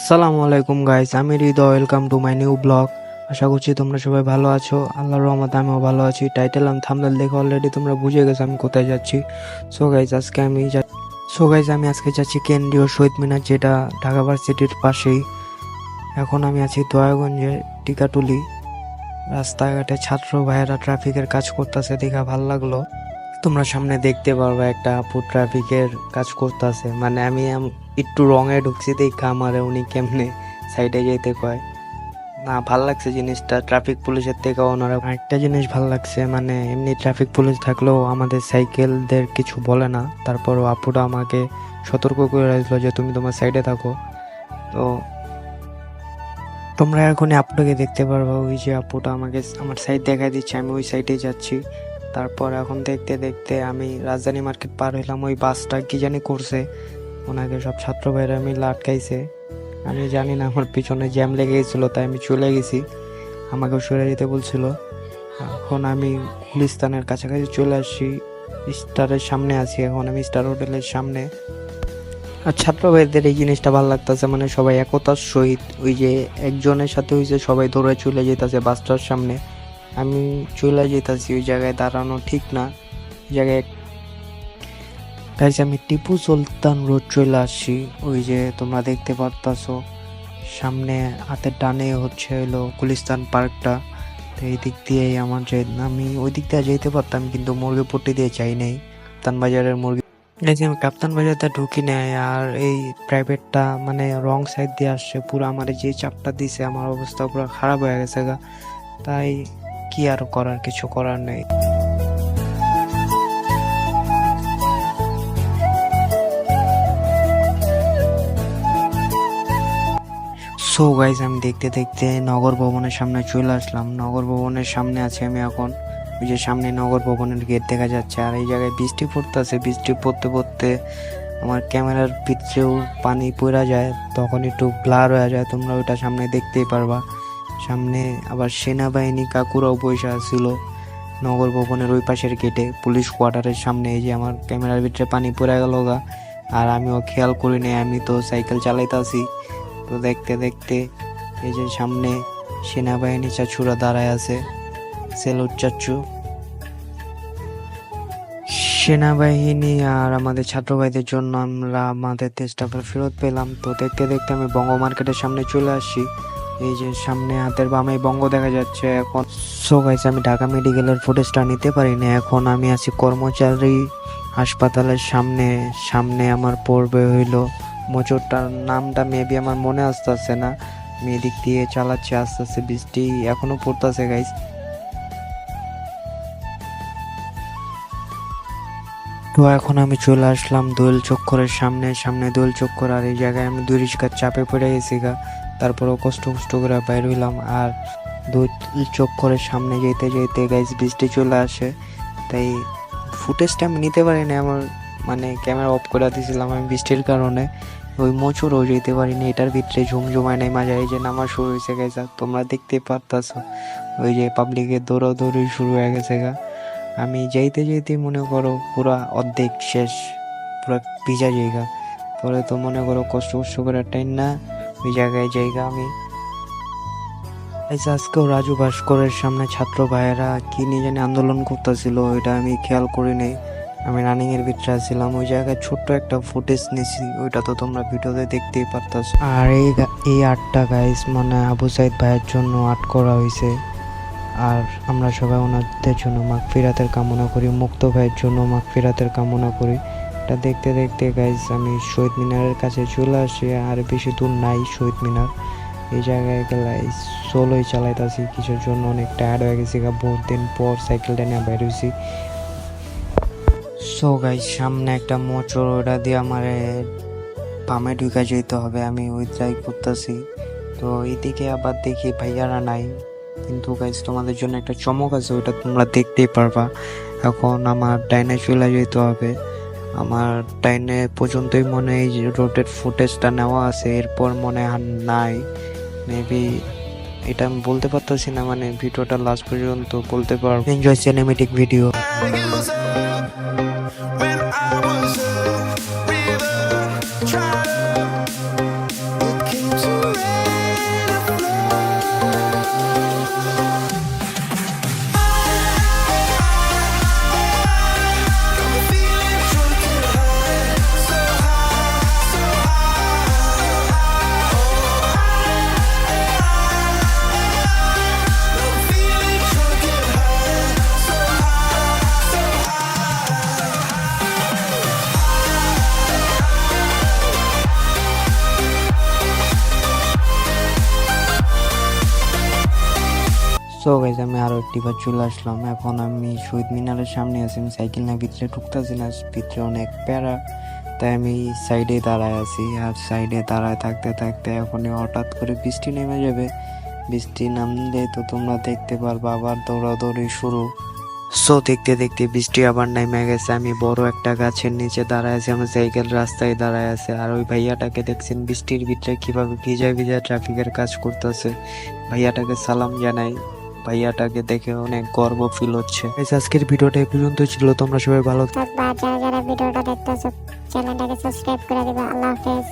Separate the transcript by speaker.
Speaker 1: আসসালামু আলাইকুম গাইস, আমি Hridoy. Welcome to my new blog. আশা করছি তোমরা সবাই ভালো আছো। আল্লাহর রহমতে আমিও ভালো আছি। টাইটেল আর থাম্বনেল দেখে অলরেডি তোমরা বুঝে গেছো আমি কোথায় যাচ্ছি। সো গাইস, আমি আজকে যাচ্ছি কেন্দ্রীয় শহীদ মিনার, যেটা ঢাকা ভার্সিটির পাশেই। এখন আমি আছি দয়াগঞ্জে টিকাটুলি। রাস্তাঘাটে ছাত্র ভাইয়েরা ট্রাফিকের কাজ করতেছে, দেখা ভাল লাগলো। তোমরা সামনে দেখতে পারবে একটা আপু ট্রাফিকের কাজ করতেছে, মানে আমি একটু রঙে ঢুকছি দেখা আমারে উনি কেমনে সাইডে যেতে কয়। না, ভাল লাগছে জিনিসটা। ট্রাফিক পুলিশের থেকে ওনারা একটা জিনিস ভাল লাগছে, মানে এমনি ট্রাফিক পুলিশ থাকলেও আমাদের সাইকেলদের কিছু বলে না। তারপরও আপুটা আমাকে সতর্ক করে রাখলো যে তুমি তোমার সাইডে থাকো। তো তোমরা এখন আপুটাকে দেখতে পারবে, ওই যে আপুটা আমাকে আমার সাইড দেখা দিচ্ছে, আমি ওই সাইডে যাচ্ছি। তারপর এখন দেখতে দেখতে আমি রাজধানী মার্কেট পার হইলাম। ওই বাসটা কি জানি করছে, ওনাকে সব ছাত্র ভাইরা মিলে আটকাইছে। আমি জানি না, আমার পিছনে জ্যাম লেগে গেছিল, তাই আমি চলে গেছি। আমাকেও সরে যেতে বলছিল। এখন আমি গুলিস্তানের কাছাকাছি চলে আসছি, স্টারের সামনে আছি। এখন আমি স্টার হোটেলের সামনে। আর ছাত্র ভাইদের এই জিনিসটা ভালো লাগতেছে, মানে সবাই একতার সহিত, ওই যে একজনের সাথে হয়েছে সবাই দৌড়ে চলে যেতেছে বাসটার সামনে। আমি চলে যেতেছি, ওই জায়গায় দাঁড়ানো ঠিক না। ওই জায়গায় গাইস আমি টিপু সুলতান রোড চলে আসছি। ওই যে তোমরা দেখতে পারতাছো সামনে হাতের ডানে হচ্ছে হলো গুলিস্তান পার্কটা। তো এই দিক দিয়েই আমার যে আমি ওই দিক দিয়ে যেতে পারতাম, কিন্তু মুরগিপট্টি দিয়ে চাই নাই, কাপ্তান বাজারের মুরগি। এই যে আমি কাপ্তান বাজারটা ঢুকি নাই, আর এই প্রাইভেটটা মানে রং সাইড দিয়ে আসছে পুরো। আমার যে চাপটা দিছে আমার অবস্থা পুরো খারাপ হয়ে গেছে গা। তাই কি আর করার, কিছু করার নেই। সো গাইজ আমি দেখতে দেখতে নগর ভবনের সামনে চলে আসলাম। নগর ভবনের সামনে আছি আমি এখন। ওই যে সামনে নগর ভবনের গেট দেখা যাচ্ছে, আর এই জায়গায় বৃষ্টি পড়তেছে। বৃষ্টি পড়তে পড়তে আমার ক্যামেরার ভিতরেও পানি পড়া যায়, তখন একটু ব্লার হয়ে যায়। তোমরা ওইটা সামনে দেখতেই পারবা। সামনে আবার সেনাবাহিনী কাকুরাও বসে ছিল নগর ভবনের ওই পাশের গেটে, পুলিশ কোয়ার্টারের সামনে। এই যে আমার ক্যামেরার ভিতরে পানি পড়ে গেল গা, আর আমিও খেয়াল করি নাই, আমি তো সাইকেল চালাইতেছি। তো দেখতে দেখতে এই যে সামনে সেনাবাহিনী চাচুরা দাঁড়ায় আছে, সেলুট চাচু। সেনাবাহিনী আর আমাদের ছাত্র ভাইদের জন্য আমরা আমাদের দেশটা ফেরত পেলাম। তো দেখতে দেখতে আমি বঙ্গ মার্কেটের সামনে চলে আসছি। এই যে সামনে হাতের বামে বঙ্গ দেখা যাচ্ছে এখন। সো গাইস আমি ঢাকা মেডিকেলের ফুটেজটা নিতে পারি না। এখন আমি আছি কর্মচারী হাসপাতালের সামনে। সামনে আমার পড়বে হইলো মোচরটার নামটা মেবি আমার মনে আসতেছে না। আমি এদিক দিয়ে চালাচ্ছি আস্তে আস্তে, বৃষ্টি এখনো পড়তেছে গাইস। তো এখন আমি চলে আসলাম দোয়েল চক্করের সামনে। সামনে দোয়েল চক্কর, আর এই জায়গায় আমি দুই রিক্সার চাপে পড়ে গেছি গা। তারপরেও কষ্ট কষ্ট করে বাইর হইলাম। আর দোয়েল চক্করের সামনে যেতে যেতে গাইস বৃষ্টি চলে আসে, তাই ফুটেজটা আমি নিতে পারি না। আমার মানে ক্যামেরা অফ করে দিয়েছিলাম আমি বৃষ্টির কারণে। ওই মোচরও যেতে পারিনি, এটার ভিতরে ঝুমঝুমায় নেমা যায়। এই যে নামা শুরু হয়েছে গেছে, তোমরা দেখতে পারতাছো ওই যে পাবলিকের দৌড়াদৌড়ি শুরু হয়ে গেছে গা। আমি যাইতে যাইতে মনে করো পুরা অর্ধেক শেষ, পুরা ভিজা জায়গা। পরে তো মনে করো কষ্ট কষ্ট করে টাইম না ওই জায়গায় জায়গা আমি। আজকেও রাজু ভাস্করের সামনে ছাত্র ভাইয়েরা কি নিয়ে জানি আন্দোলন করতেছিল, ওইটা আমি খেয়াল করি নাই। আমি রানিং এর ভিতরে ছিলাম। ওই জায়গায় ছোট্ট একটা ফুটেজ নিছি, ওইটা তো তোমরা ভিডিওতে দেখতেই পারতাছ। আর এই আটটা গাইস মানে আবু সাইদ ভাইয়ের জন্য আট করা হয়েছে। আর আমরা সবাই ওনাদের জন্য মাগফিরাতের কামনা করি, মুক্ত ভাইয়ের জন্য মাগফিরাতের কামনা করি। এটা দেখতে দেখতে গাইস আমি শহীদ মিনারের কাছে চলে আসি। আর বেশি দূর নাই শহীদ মিনার। এই জায়গায় গেলে সোলোই চালাইতেছি, কিছুর জন্য অনেক টায়ার্ড হয়ে গেছি। বহুত দিন পর সাইকেলটা নিয়ে বের হয়েছি। সো গাইস সামনে একটা মোচড়, ওটা দিয়ে আমার বামে ঢুকে যেতে হবে। আমি ওই ট্রাই করতেছি। তো এদিকে আবার দেখি ভাইয়ারা নাই, কিন্তু গাইস তোমাদের জন্য একটা চমক আছে, ওইটা তোমরা দেখতেই পারবা। এখন আমার ডাইনে চলে যেতে হবে। আমার ডাইনে পর্যন্তই মনে হয় রোডের ফুটেজটা নেওয়া আছে, এরপর মনে হয় নাই। মেবি এটা আমি বলতে পারতেছি না, মানে ভিডিওটা লাস্ট পর্যন্ত বলতে পারবো। Enjoy cinematic video. When I was a river, tried to look into so guys আমি আরো একটি বার চলে আসলাম। এখন আমি শহীদ মিনারের সামনে আছি, আমি সাইকেল না ভিতরে ঢুকতেছি না, ভিতরে অনেক প্যারা, তাই আমি সাইডে দাঁড়ায় আছি। আর সাইডে দাঁড়ায় থাকতে থাকতে এখনই হঠাৎ করে বৃষ্টি নেমে যাবে। বৃষ্টি নামলে তো তোমরা দেখতে পারবা আবার দৌড়াদৌড়ি শুরু। সো দেখতে দেখতে বৃষ্টি আবার নেমে গেছে। আমি বড় একটা গাছের নিচে দাঁড়ায় আছি, আমার সাইকেল রাস্তায় দাঁড়ায় আছে। আর ওই ভাইয়াটাকে দেখছেন বৃষ্টির ভিতরে কিভাবে ভিজা ভিজা ট্রাফিকের কাজ করতেছে। ভাইয়াটাকে সালাম জানাই, ভাইয়াটাকে দেখে অনেক গর্ব ফিল হচ্ছে। আজকের ভিডিওটা এই পর্যন্ত ছিল, তোমরা সবাই ভালো
Speaker 2: যারা যারা ভিডিওটা দেখতেছো চ্যানেলটাকে সাবস্ক্রাইব করে দিবা। আল্লাহ হাফেজ।